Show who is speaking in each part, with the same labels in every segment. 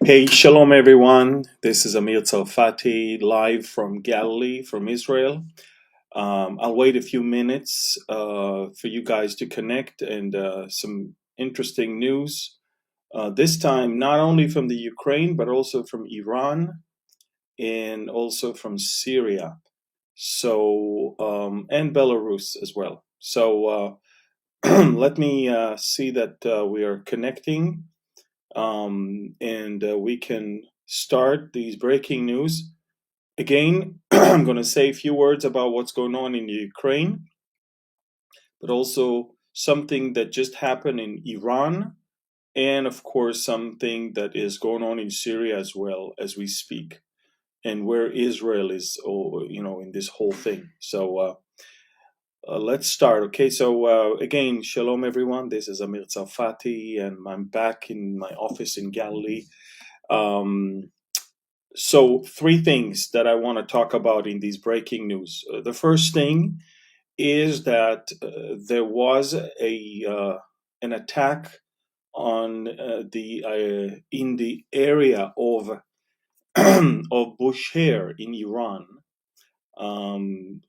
Speaker 1: Hey, shalom everyone. This is Amir Tsarfati live from Galilee, from Israel. I'll wait a few minutes for you guys to connect and some interesting news. This time, not only from the Ukraine, but also from Iran and also from Syria. And Belarus as well. So let me see that we are connecting. And we can start these breaking news. Again, I'm going to say a few words about what's going on in Ukraine, but also something that just happened in Iran, and of course, something that is going on in Syria as well as we speak, and where Israel is, in this whole thing. So let's start. Okay, so again, shalom everyone. This is Amir Tsarfati, and I'm back in my office in Galilee. So three things that I want to talk about in these breaking news. The first thing is that there was an attack on in the area of of Bushehr in Iran,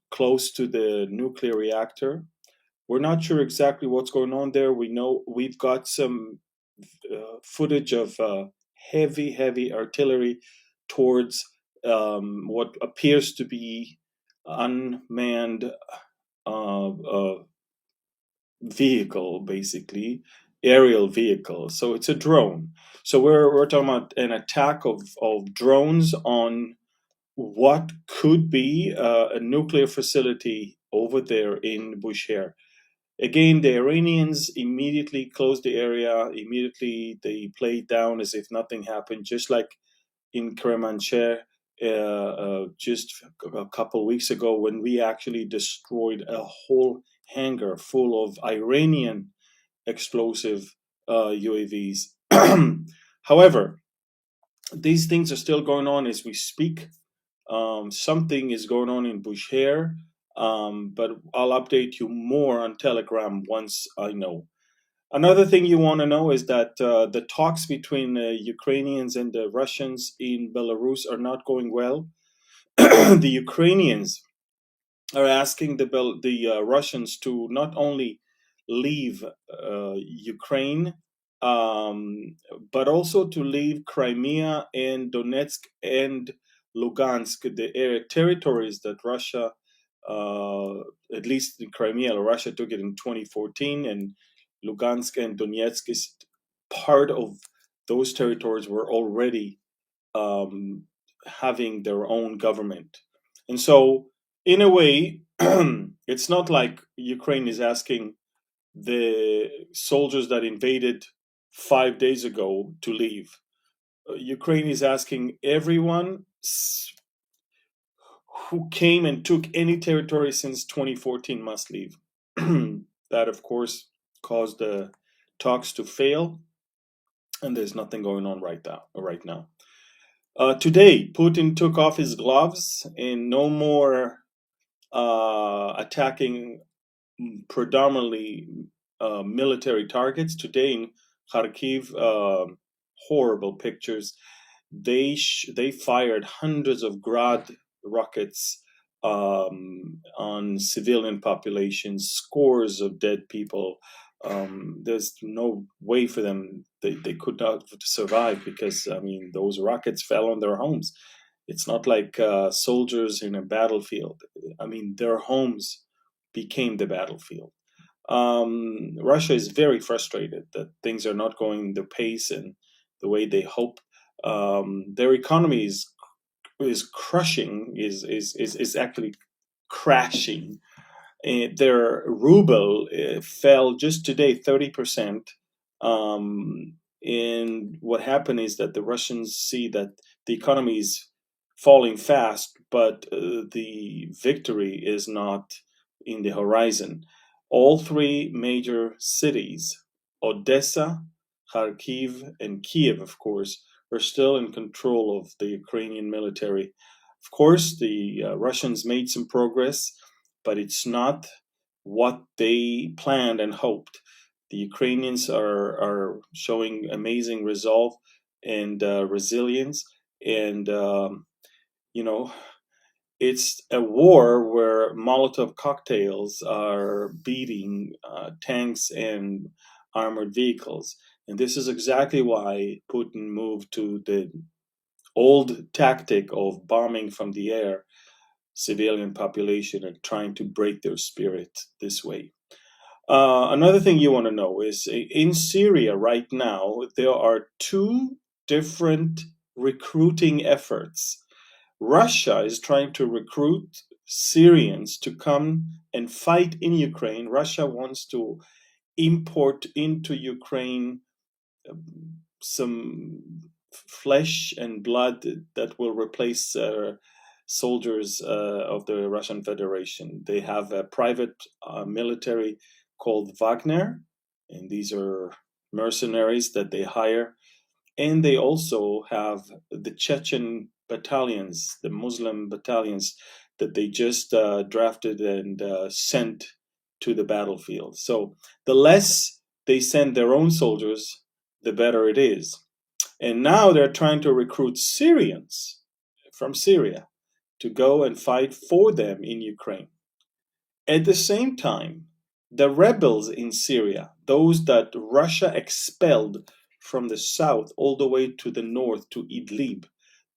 Speaker 1: close to the nuclear reactor. We're not sure exactly what's going on there. We know we've got some footage of heavy artillery towards what appears to be unmanned vehicle, basically aerial vehicle. So it's a drone. So we're talking about an attack of drones on what could be a nuclear facility over there in Bushehr. Again, the Iranians immediately closed the area. Immediately, they played down as if nothing happened, just like in Kermanshah just a couple weeks ago when we actually destroyed a whole hangar full of Iranian explosive UAVs. However, these things are still going on as we speak. Something is going on in Bushehr, but I'll update you more on Telegram once I know. Another thing you want to know is that the talks between the Ukrainians and the Russians in Belarus are not going well. The Ukrainians are asking the Russians to not only leave Ukraine, but also to leave Crimea and Donetsk and Lugansk, the territories that Russia, at least in Crimea, Russia took it in 2014, and Lugansk and Donetsk is part of those territories were already having their own government. And so, in a way, it's not like Ukraine is asking the soldiers that invaded 5 days ago to leave. Ukraine is asking everyone who came and took any territory since 2014 must leave. That, of course, caused the talks to fail, and there's nothing going on right now. Today, Putin took off his gloves and no more attacking predominantly military targets. Today in Kharkiv, horrible pictures. They fired hundreds of Grad rockets on civilian populations, scores of dead people. There's no way for them. They could not survive because, I mean, those rockets fell on their homes. It's not like soldiers in a battlefield. I mean, their homes became the battlefield. Russia is very frustrated that things are not going the pace and the way they hope. Their economy is crushing, is actually crashing. Their ruble fell just today 30%. And what happened is that the Russians see that the economy is falling fast, but the victory is not in the horizon. All three major cities, Odessa, Kharkiv, and Kiev, of course, are still in control of the Ukrainian military. Of course, the Russians made some progress, but it's not what they planned and hoped. The Ukrainians are showing amazing resolve, and resilience. And, it's a war where Molotov cocktails are beating tanks and armored vehicles. And this is exactly why Putin moved to the old tactic of bombing from the air civilian population and trying to break their spirit this way. Another thing you want to know is in Syria right now, there are two different recruiting efforts. Russia is trying to recruit Syrians to come and fight in Ukraine. Russia wants to import into Ukraine some flesh and blood that will replace soldiers of the Russian Federation. They have a private military called Wagner, and these are mercenaries that they hire. And they also have the Chechen battalions, the Muslim battalions that they just drafted and sent to the battlefield. So the less they send their own soldiers, the better it is. And now they're trying to recruit Syrians from Syria to go and fight for them in Ukraine. At the same time, the rebels in Syria, those that Russia expelled from the south all the way to the north to Idlib,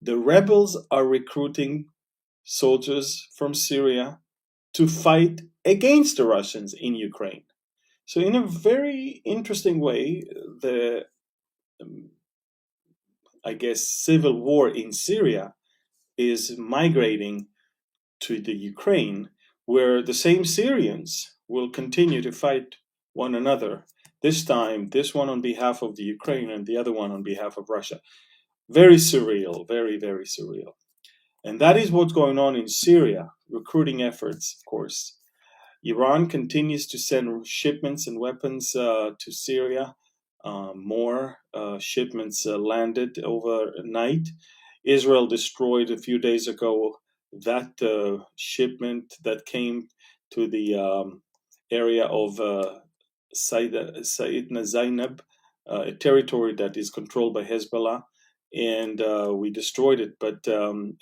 Speaker 1: the rebels are recruiting soldiers from Syria to fight against the Russians in Ukraine. So in a very interesting way, the civil war in Syria is migrating to the Ukraine, where the same Syrians will continue to fight one another. This time, this one on behalf of the Ukraine and the other one on behalf of Russia. Very surreal, very, very surreal. And that is what's going on in Syria, recruiting efforts, of course. Iran continues to send shipments and weapons to Syria. More shipments landed overnight. Israel destroyed a few days ago that shipment that came to the area of Sayyidna Zainab, a territory that is controlled by Hezbollah, and we destroyed it. But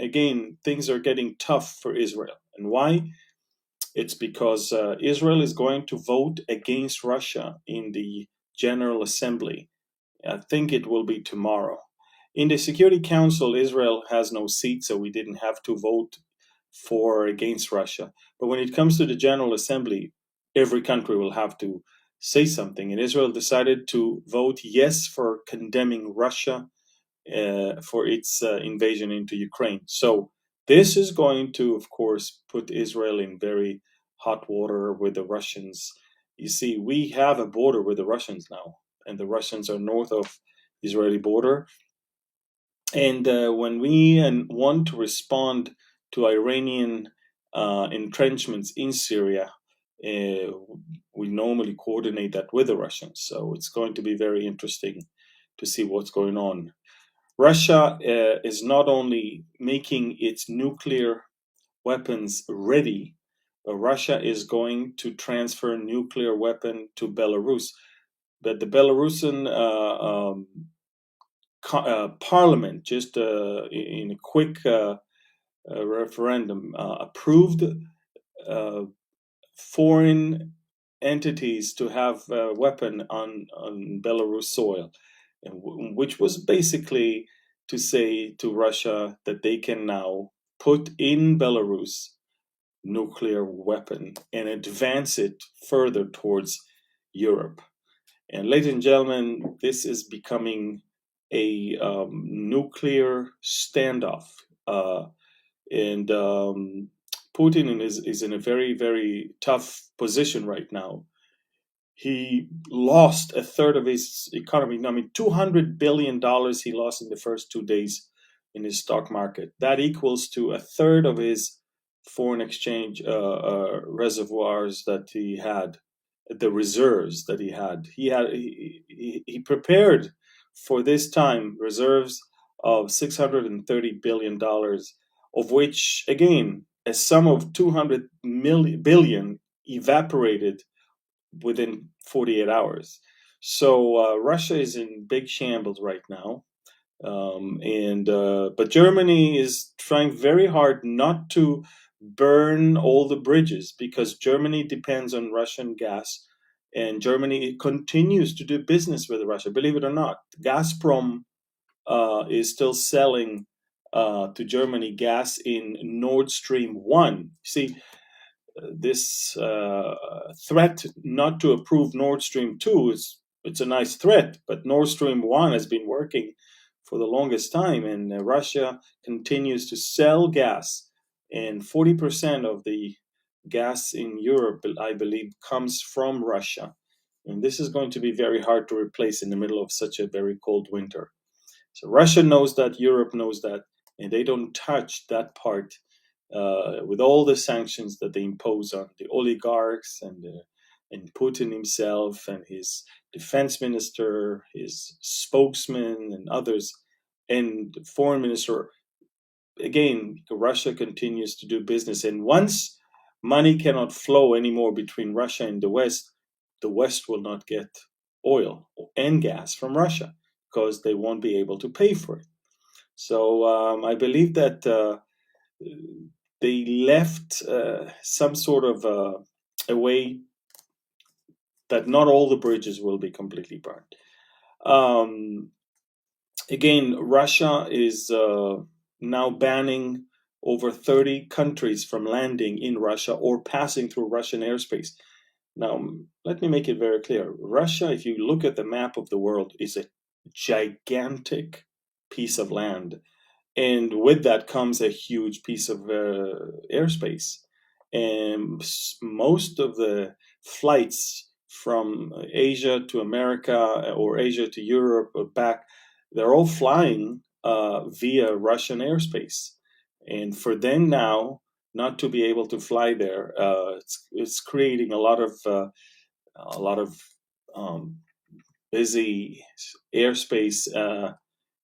Speaker 1: again, things are getting tough for Israel. And why? It's because Israel is going to vote against Russia in the General Assembly. I think it will be tomorrow. In the Security Council, Israel has no seat, so we didn't have to vote for or against Russia. But when it comes to the General Assembly, every country will have to say something. And Israel decided to vote yes for condemning Russia for its invasion into Ukraine. So this is going to, of course, put Israel in very hot water with the Russians. You see, we have a border with the Russians now, and the Russians are north of the Israeli border. And when we want to respond to Iranian entrenchments in Syria, we normally coordinate that with the Russians. So it's going to be very interesting to see what's going on. Russia is not only making its nuclear weapons ready, but Russia is going to transfer nuclear weapon to Belarus. But the Belarusian parliament, just in a quick referendum, approved foreign entities to have a weapon on Belarus soil, which was basically to say to Russia that they can now put in Belarus nuclear weapon and advance it further towards Europe. And ladies and gentlemen, this is becoming a nuclear standoff. And Putin is in a very, very tough position right now. He lost a third of his economy. I mean, $200 billion he lost in the first 2 days in his stock market. That equals to a third of his foreign exchange reservoirs that he had, the reserves that he had. He prepared for this time reserves of $630 billion, of which, again, a sum of $200 billion evaporated within 48 hours. So Russia is in big shambles right now. But Germany is trying very hard not to burn all the bridges, because Germany depends on Russian gas, and Germany continues to do business with Russia. Believe it or not, Gazprom is still selling to Germany gas in Nord Stream 1. See, this threat not to approve Nord Stream 2 it's a nice threat, but Nord Stream 1 has been working for the longest time, and Russia continues to sell gas, and 40% of the gas in Europe, I believe, comes from Russia. And this is going to be very hard to replace in the middle of such a very cold winter. So Russia knows that, Europe knows that, and they don't touch that part with all the sanctions that they impose on the oligarchs and Putin himself and his defense minister, his spokesman, and others, and foreign minister. Again, Russia continues to do business, and once money cannot flow anymore between Russia and the West will not get oil and gas from Russia because they won't be able to pay for it. So I believe that they left some sort of a way that not all the bridges will be completely burned. Again, Russia is now banning over 30 countries from landing in Russia or passing through Russian airspace. Now, let me make it very clear. Russia, if you look at the map of the world, is a gigantic piece of land. And with that comes a huge piece of airspace. And most of the flights from Asia to America or Asia to Europe or back, they're all flying via Russian airspace. And for them now not to be able to fly there, it's creating a lot of busy airspace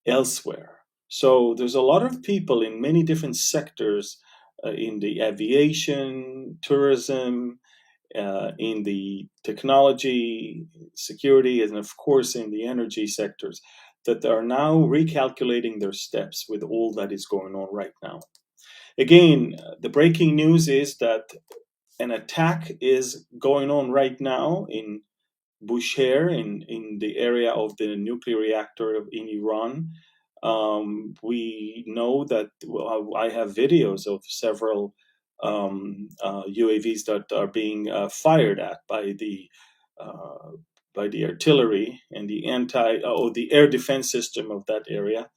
Speaker 1: elsewhere. So there's a lot of people in many different sectors, in the aviation, tourism, in the technology, security, and of course in the energy sectors, that are now recalculating their steps with all that is going on right now. Again, the breaking news is that an attack is going on right now in Bushehr, in the area of the nuclear reactor in Iran. We know that, well, I have videos of several UAVs that are being fired at by the artillery and the air defense system of that area.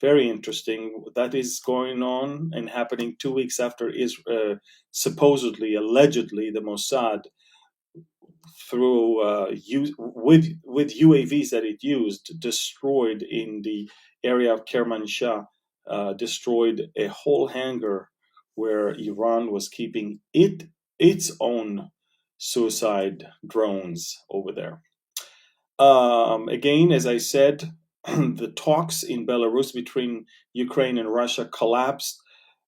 Speaker 1: Very interesting. That is going on and happening 2 weeks after supposedly, allegedly, the Mossad, through with UAVs that it used, destroyed in the area of Kermanshah, destroyed a whole hangar where Iran was keeping its own suicide drones over there. Again, as I said, the talks in Belarus between Ukraine and Russia collapsed.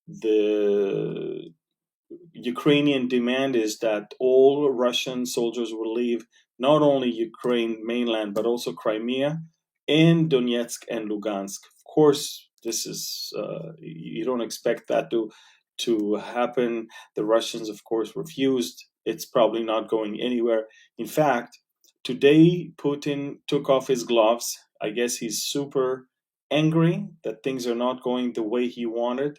Speaker 1: The Ukrainian demand is that all Russian soldiers will leave not only Ukraine mainland, but also Crimea and Donetsk and Lugansk. Of course, this is, you don't expect that to happen. The Russians, of course, refused. It's probably not going anywhere. In fact, today, Putin took off his gloves. I guess he's super angry that things are not going the way he wanted.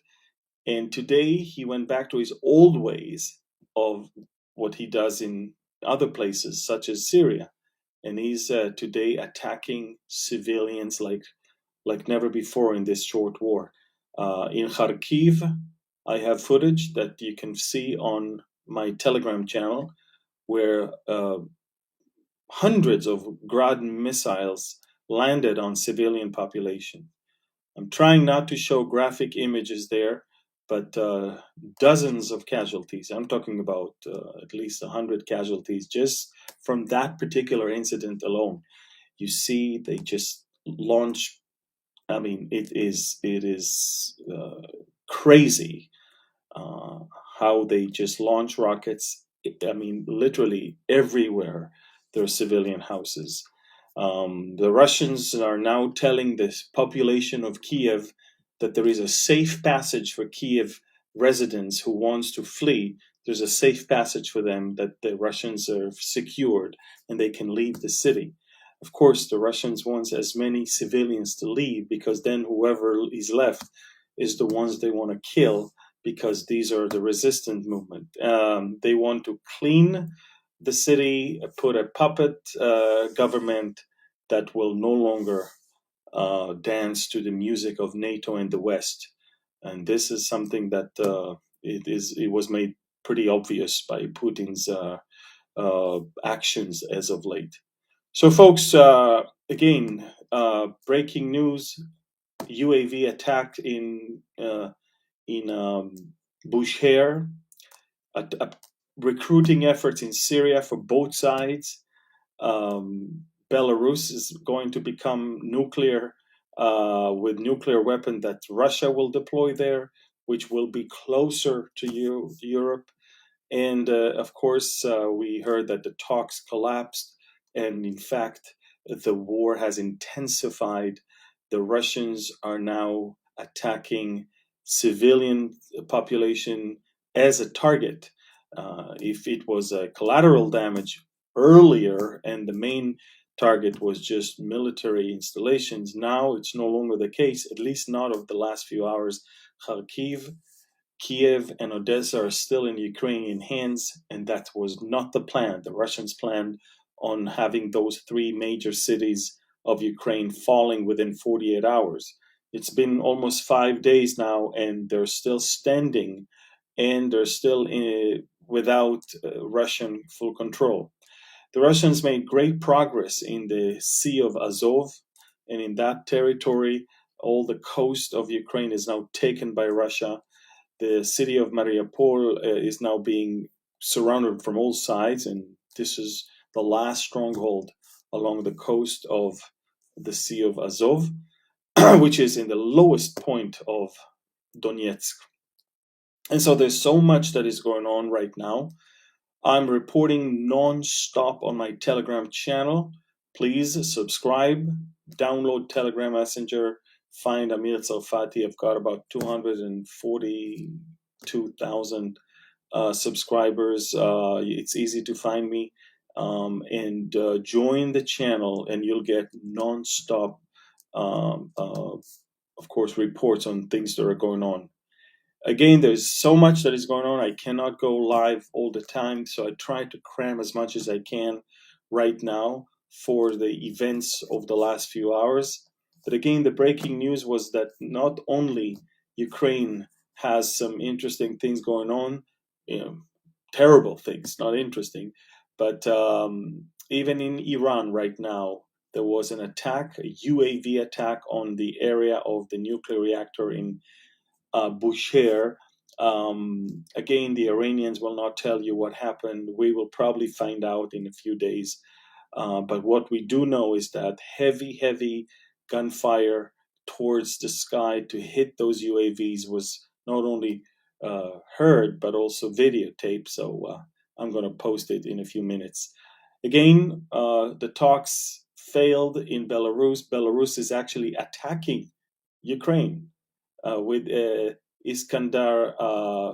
Speaker 1: And today he went back to his old ways of what he does in other places, such as Syria. And he's today attacking civilians like never before in this short war. In Kharkiv, I have footage that you can see on my Telegram channel where hundreds of Grad missiles landed on civilian population. I'm trying not to show graphic images there, but dozens of casualties. I'm talking about at least 100 casualties just from that particular incident alone. You see, they just launch. I mean, it is crazy how they just launch rockets. I mean, literally everywhere there are civilian houses. The Russians are now telling the population of Kiev that there is a safe passage for Kiev residents who wants to flee. There's a safe passage for them that the Russians have secured and they can leave the city. Of course, the Russians want as many civilians to leave because then whoever is left is the ones they want to kill because these are the resistant movement. They want to clean the city, put a puppet government that will no longer dance to the music of NATO and the West. And this is something that it was made pretty obvious by Putin's actions as of late. So, folks, again, breaking news: UAV attack in Bushehr, recruiting efforts in Syria for both sides. Belarus is going to become nuclear with nuclear weapon that Russia will deploy there, which will be closer to Europe. And of course, we heard that the talks collapsed, and in fact, the war has intensified. The Russians are now attacking civilian population as a target. If it was a collateral damage earlier and the main target was just military installations, now it's no longer the case, at least not of the last few hours. Kharkiv, Kiev, and Odessa are still in Ukrainian hands, and that was not the plan. The Russians planned on having those three major cities of Ukraine falling within 48 hours. It's been almost 5 days now, and they're still standing, and they're still without Russian full control. The Russians made great progress in the Sea of Azov, and in that territory, all the coast of Ukraine is now taken by Russia. The city of Mariupol is now being surrounded from all sides, and this is the last stronghold along the coast of the Sea of Azov, which is in the lowest point of Donetsk. And so there's so much that is going on right now. I'm reporting non-stop on my Telegram channel. Please subscribe, download Telegram Messenger, find Amir Tsarfati. I've got about 242,000 subscribers. It's easy to find me. And join the channel and you'll get non-stop, of course, reports on things that are going on. Again, there's so much that is going on. I cannot go live all the time, so I try to cram as much as I can right now for the events of the last few hours. But again, the breaking news was that not only Ukraine has some interesting things going on, terrible things, not interesting, but even in Iran right now, there was an attack, a UAV attack on the area of the nuclear reactor in Bushehr. Again, the Iranians will not tell you what happened. We will probably find out in a few days. But what we do know is that heavy gunfire towards the sky to hit those UAVs was not only heard, but also videotaped. So I'm going to post it in a few minutes. Again, the talks failed in Belarus. Belarus is actually attacking Ukraine with Iskander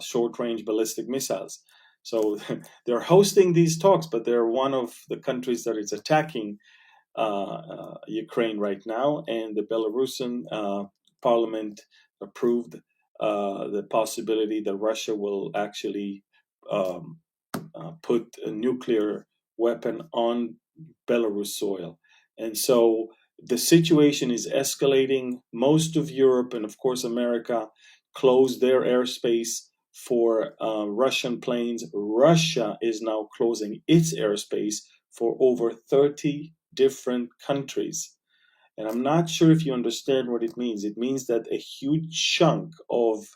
Speaker 1: short-range ballistic missiles. So they're hosting these talks, but they're one of the countries that is attacking Ukraine right now. And the Belarusian parliament approved the possibility that Russia will actually put a nuclear weapon on Belarus soil. And so the situation is escalating. Most of Europe and, of course, America closed their airspace for Russian planes. Russia is now closing its airspace for over 30 different countries. And I'm not sure if you understand what it means. It means that a huge chunk of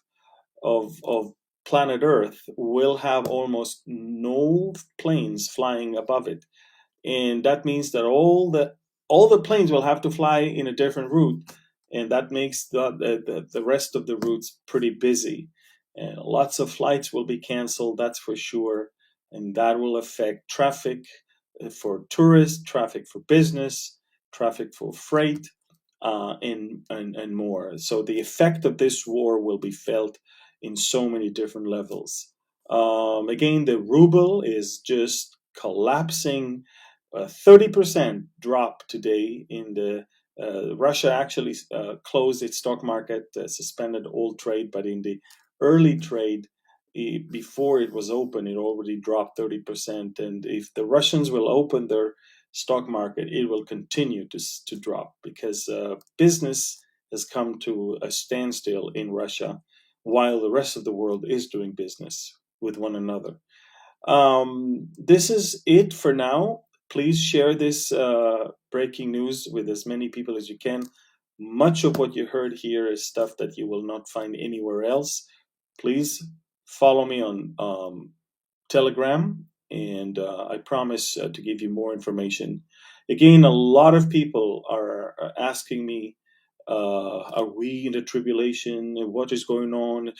Speaker 1: planet Earth will have almost no planes flying above it. And that means that all the planes will have to fly in a different route, and that makes the rest of the routes pretty busy. And lots of flights will be canceled, that's for sure, and that will affect traffic for tourists, traffic for business, traffic for freight, and more. So the effect of this war will be felt in so many different levels. Again, the ruble is just collapsing. 30% drop today in the Russia actually closed its stock market, suspended all trade, but in the early trade, before it was open, it already dropped 30%. And if the Russians will open their stock market, it will continue to drop, because business has come to a standstill in Russia, while the rest of the world is doing business with one another. This is it for now. Please share this breaking news with as many people as you can. Much of what you heard here is stuff that you will not find anywhere else. Please follow me on Telegram, and I promise to give you more information. Again, a lot of people are asking me, are we in the tribulation? What is going on?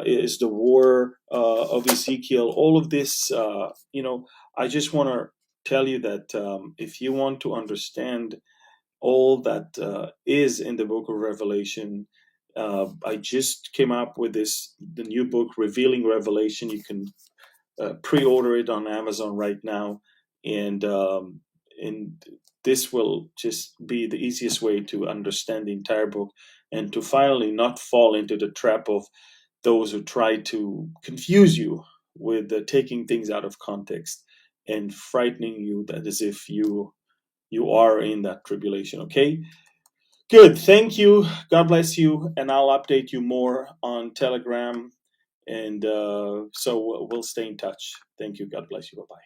Speaker 1: Is the war of Ezekiel? All of this, I just want to tell you that if you want to understand all that is in the book of Revelation, I just came up with the new book, Revealing Revelation. You can pre-order it on Amazon right now, and this will just be the easiest way to understand the entire book, and to finally not fall into the trap of those who try to confuse you with taking things out of context and frightening you that as if you are in that tribulation. Okay, good. Thank you. God bless you, and I'll update you more on Telegram. And so we'll stay in touch. Thank you. God bless you. Bye-bye.